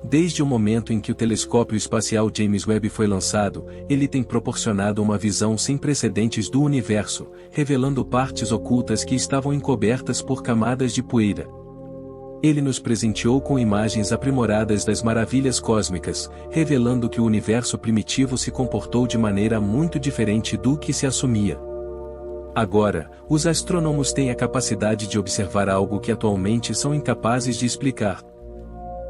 Desde o momento em que o telescópio espacial James Webb foi lançado, ele tem proporcionado uma visão sem precedentes do universo, revelando partes ocultas que estavam encobertas por camadas de poeira. Ele nos presenteou com imagens aprimoradas das maravilhas cósmicas, revelando que o universo primitivo se comportou de maneira muito diferente do que se assumia. Agora, os astrônomos têm a capacidade de observar algo que atualmente são incapazes de explicar.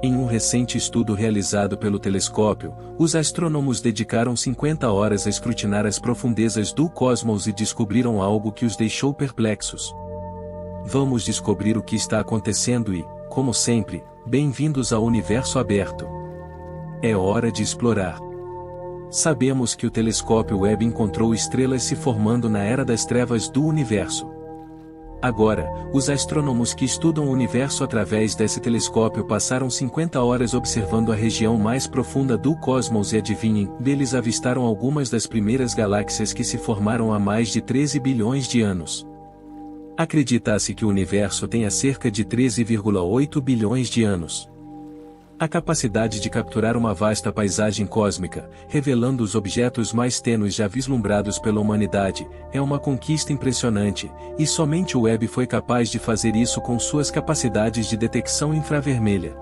Em um recente estudo realizado pelo telescópio, os astrônomos dedicaram 50 horas a escrutinar as profundezas do cosmos e descobriram algo que os deixou perplexos. Vamos descobrir o que está acontecendo e, como sempre, bem-vindos ao universo aberto. É hora de explorar. Sabemos que o telescópio Webb encontrou estrelas se formando na era das trevas do universo. Agora, os astrônomos que estudam o universo através desse telescópio passaram 50 horas observando a região mais profunda do cosmos e adivinhem, eles avistaram algumas das primeiras galáxias que se formaram há mais de 13 bilhões de anos. Acredita-se que o universo tenha cerca de 13,8 bilhões de anos. A capacidade de capturar uma vasta paisagem cósmica, revelando os objetos mais tênues já vislumbrados pela humanidade, é uma conquista impressionante, e somente o Webb foi capaz de fazer isso com suas capacidades de detecção infravermelha.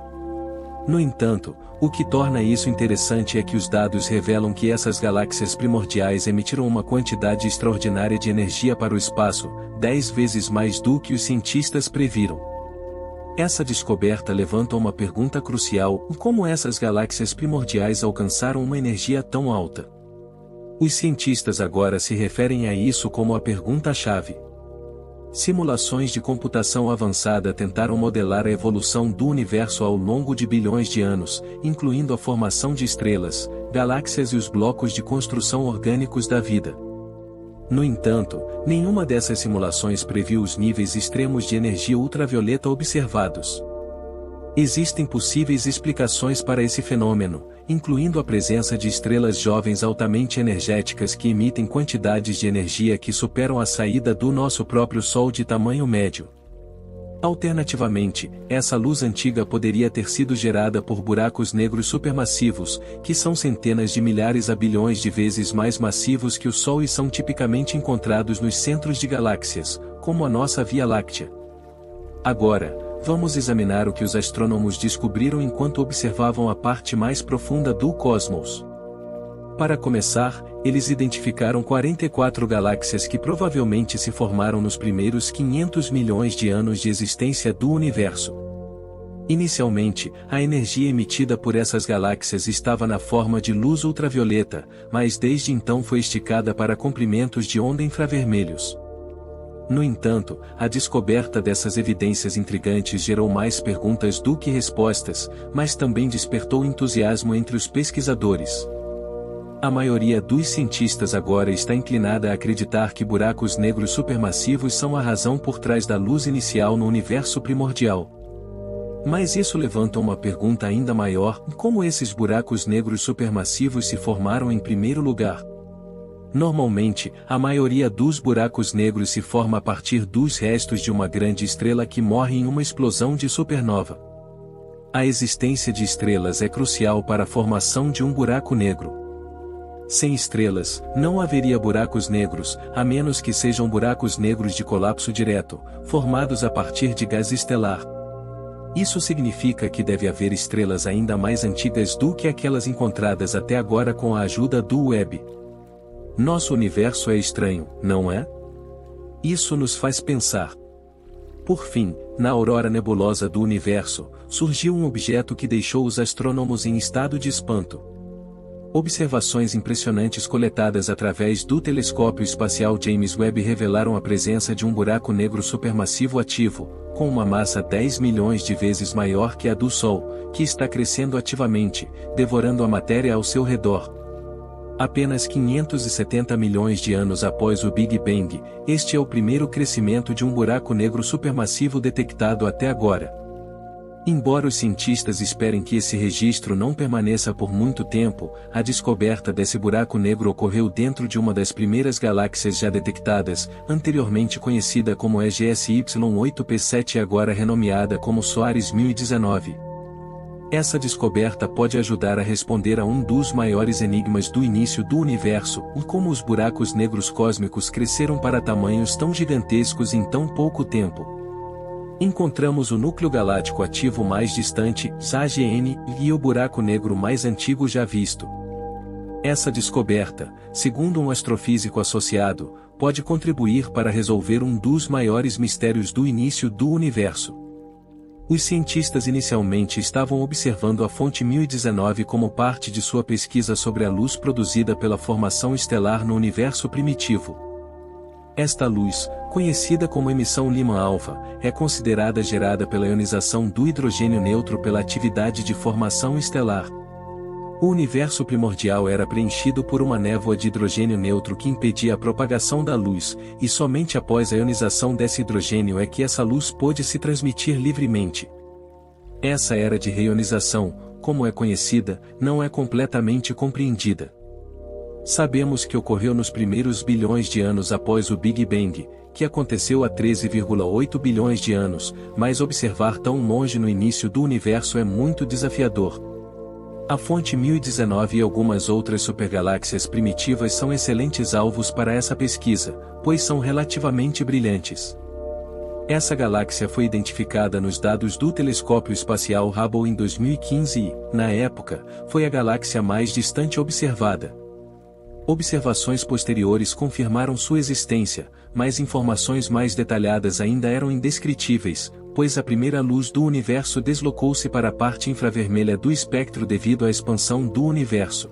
No entanto, o que torna isso interessante é que os dados revelam que essas galáxias primordiais emitiram uma quantidade extraordinária de energia para o espaço, 10 vezes mais do que os cientistas previram. Essa descoberta levanta uma pergunta crucial: como essas galáxias primordiais alcançaram uma energia tão alta? Os cientistas agora se referem a isso como a pergunta-chave. Simulações de computação avançada tentaram modelar a evolução do universo ao longo de bilhões de anos, incluindo a formação de estrelas, galáxias e os blocos de construção orgânicos da vida. No entanto, nenhuma dessas simulações previu os níveis extremos de energia ultravioleta observados. Existem possíveis explicações para esse fenômeno, incluindo a presença de estrelas jovens altamente energéticas que emitem quantidades de energia que superam a saída do nosso próprio Sol de tamanho médio. Alternativamente, essa luz antiga poderia ter sido gerada por buracos negros supermassivos, que são centenas de milhares a bilhões de vezes mais massivos que o Sol e são tipicamente encontrados nos centros de galáxias, como a nossa Via Láctea. Agora, vamos examinar o que os astrônomos descobriram enquanto observavam a parte mais profunda do cosmos. Para começar, eles identificaram 44 galáxias que provavelmente se formaram nos primeiros 500 milhões de anos de existência do universo. Inicialmente, a energia emitida por essas galáxias estava na forma de luz ultravioleta, mas desde então foi esticada para comprimentos de onda infravermelhos. No entanto, a descoberta dessas evidências intrigantes gerou mais perguntas do que respostas, mas também despertou entusiasmo entre os pesquisadores. A maioria dos cientistas agora está inclinada a acreditar que buracos negros supermassivos são a razão por trás da luz inicial no universo primordial. Mas isso levanta uma pergunta ainda maior: como esses buracos negros supermassivos se formaram em primeiro lugar? Normalmente, a maioria dos buracos negros se forma a partir dos restos de uma grande estrela que morre em uma explosão de supernova. A existência de estrelas é crucial para a formação de um buraco negro. Sem estrelas, não haveria buracos negros, a menos que sejam buracos negros de colapso direto, formados a partir de gás estelar. Isso significa que deve haver estrelas ainda mais antigas do que aquelas encontradas até agora com a ajuda do Webb. Nosso universo é estranho, não é? Isso nos faz pensar. Por fim, na aurora nebulosa do universo, surgiu um objeto que deixou os astrônomos em estado de espanto. Observações impressionantes coletadas através do telescópio espacial James Webb revelaram a presença de um buraco negro supermassivo ativo, com uma massa 10 milhões de vezes maior que a do Sol, que está crescendo ativamente, devorando a matéria ao seu redor. Apenas 570 milhões de anos após o Big Bang, este é o primeiro crescimento de um buraco negro supermassivo detectado até agora. Embora os cientistas esperem que esse registro não permaneça por muito tempo, a descoberta desse buraco negro ocorreu dentro de uma das primeiras galáxias já detectadas, anteriormente conhecida como EGSY 8P7 e agora renomeada como Soares 1019. Essa descoberta pode ajudar a responder a um dos maiores enigmas do início do universo, e como os buracos negros cósmicos cresceram para tamanhos tão gigantescos em tão pouco tempo. Encontramos o núcleo galáctico ativo mais distante, AGN, e o buraco negro mais antigo já visto. Essa descoberta, segundo um astrofísico associado, pode contribuir para resolver um dos maiores mistérios do início do universo. Os cientistas inicialmente estavam observando a fonte 1019 como parte de sua pesquisa sobre a luz produzida pela formação estelar no universo primitivo. Esta luz, conhecida como emissão Lyman-alfa, é considerada gerada pela ionização do hidrogênio neutro pela atividade de formação estelar. O universo primordial era preenchido por uma névoa de hidrogênio neutro que impedia a propagação da luz, e somente após a ionização desse hidrogênio é que essa luz pôde se transmitir livremente. Essa era de reionização, como é conhecida, não é completamente compreendida. Sabemos que ocorreu nos primeiros bilhões de anos após o Big Bang, que aconteceu há 13,8 bilhões de anos, mas observar tão longe no início do universo é muito desafiador. A fonte 1019 e algumas outras supergaláxias primitivas são excelentes alvos para essa pesquisa, pois são relativamente brilhantes. Essa galáxia foi identificada nos dados do telescópio espacial Hubble em 2015 e, na época, foi a galáxia mais distante observada. Observações posteriores confirmaram sua existência, mas informações mais detalhadas ainda eram indescritíveis, pois a primeira luz do universo deslocou-se para a parte infravermelha do espectro devido à expansão do universo.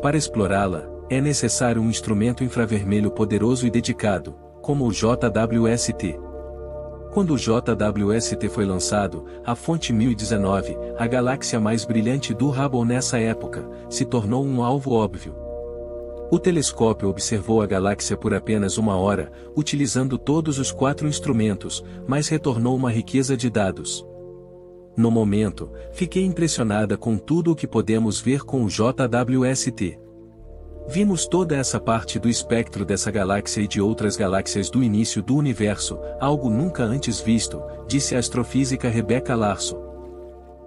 Para explorá-la, é necessário um instrumento infravermelho poderoso e dedicado, como o JWST. Quando o JWST foi lançado, a fonte 1019, a galáxia mais brilhante do Hubble nessa época, se tornou um alvo óbvio. O telescópio observou a galáxia por apenas 1 hora, utilizando todos os 4 instrumentos, mas retornou uma riqueza de dados. No momento, fiquei impressionada com tudo o que podemos ver com o JWST. Vimos toda essa parte do espectro dessa galáxia e de outras galáxias do início do universo, algo nunca antes visto, disse a astrofísica Rebecca Larson.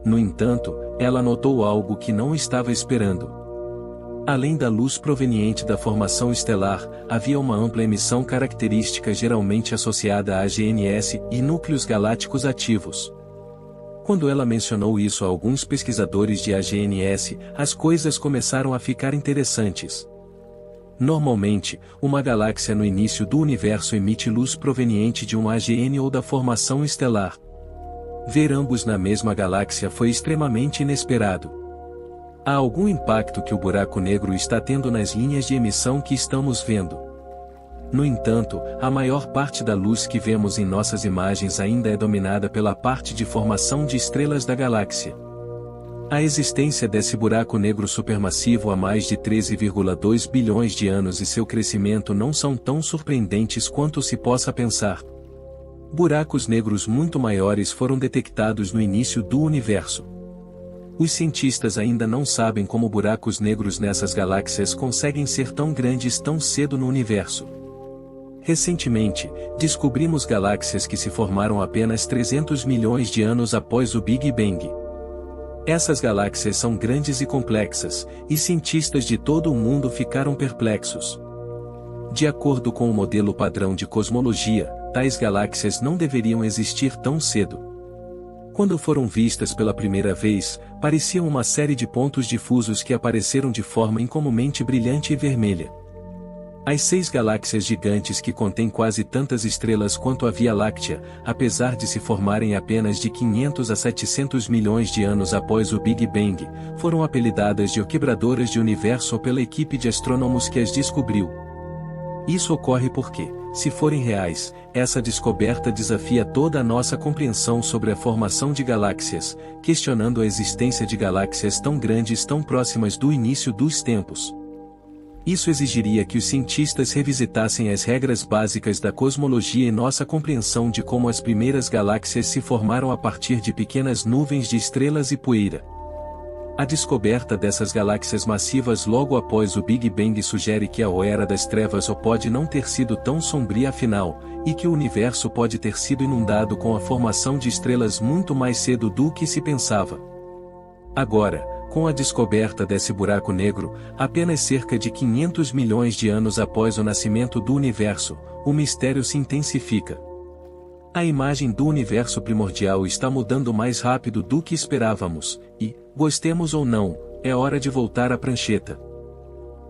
No entanto, ela notou algo que não estava esperando. Além da luz proveniente da formação estelar, havia uma ampla emissão característica geralmente associada a AGNS e núcleos galácticos ativos. Quando ela mencionou isso a alguns pesquisadores de AGNS, as coisas começaram a ficar interessantes. Normalmente, uma galáxia no início do universo emite luz proveniente de um AGN ou da formação estelar. Ver ambos na mesma galáxia foi extremamente inesperado. Há algum impacto que o buraco negro está tendo nas linhas de emissão que estamos vendo. No entanto, a maior parte da luz que vemos em nossas imagens ainda é dominada pela parte de formação de estrelas da galáxia. A existência desse buraco negro supermassivo há mais de 13,2 bilhões de anos e seu crescimento não são tão surpreendentes quanto se possa pensar. Buracos negros muito maiores foram detectados no início do universo. Os cientistas ainda não sabem como buracos negros nessas galáxias conseguem ser tão grandes tão cedo no universo. Recentemente, descobrimos galáxias que se formaram apenas 300 milhões de anos após o Big Bang. Essas galáxias são grandes e complexas, e cientistas de todo o mundo ficaram perplexos. De acordo com o modelo padrão de cosmologia, tais galáxias não deveriam existir tão cedo. Quando foram vistas pela primeira vez, pareciam uma série de pontos difusos que apareceram de forma incomumente brilhante e vermelha. As 6 galáxias gigantes que contêm quase tantas estrelas quanto a Via Láctea, apesar de se formarem apenas de 500 a 700 milhões de anos após o Big Bang, foram apelidadas de quebradoras de universo pela equipe de astrônomos que as descobriu. Isso ocorre porque, se forem reais, essa descoberta desafia toda a nossa compreensão sobre a formação de galáxias, questionando a existência de galáxias tão grandes tão próximas do início dos tempos. Isso exigiria que os cientistas revisitassem as regras básicas da cosmologia e nossa compreensão de como as primeiras galáxias se formaram a partir de pequenas nuvens de estrelas e poeira. A descoberta dessas galáxias massivas logo após o Big Bang sugere que a Era das Trevas pode não ter sido tão sombria afinal, e que o universo pode ter sido inundado com a formação de estrelas muito mais cedo do que se pensava. Agora, com a descoberta desse buraco negro, apenas cerca de 500 milhões de anos após o nascimento do universo, o mistério se intensifica. A imagem do universo primordial está mudando mais rápido do que esperávamos, e, gostemos ou não, é hora de voltar à prancheta.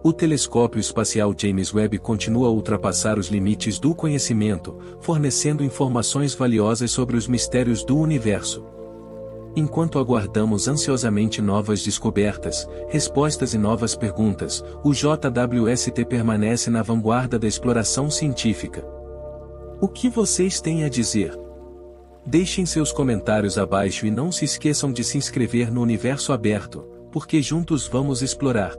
O telescópio espacial James Webb continua a ultrapassar os limites do conhecimento, fornecendo informações valiosas sobre os mistérios do universo. Enquanto aguardamos ansiosamente novas descobertas, respostas e novas perguntas, o JWST permanece na vanguarda da exploração científica. O que vocês têm a dizer? Deixem seus comentários abaixo e não se esqueçam de se inscrever no Universo Aberto, porque juntos vamos explorar.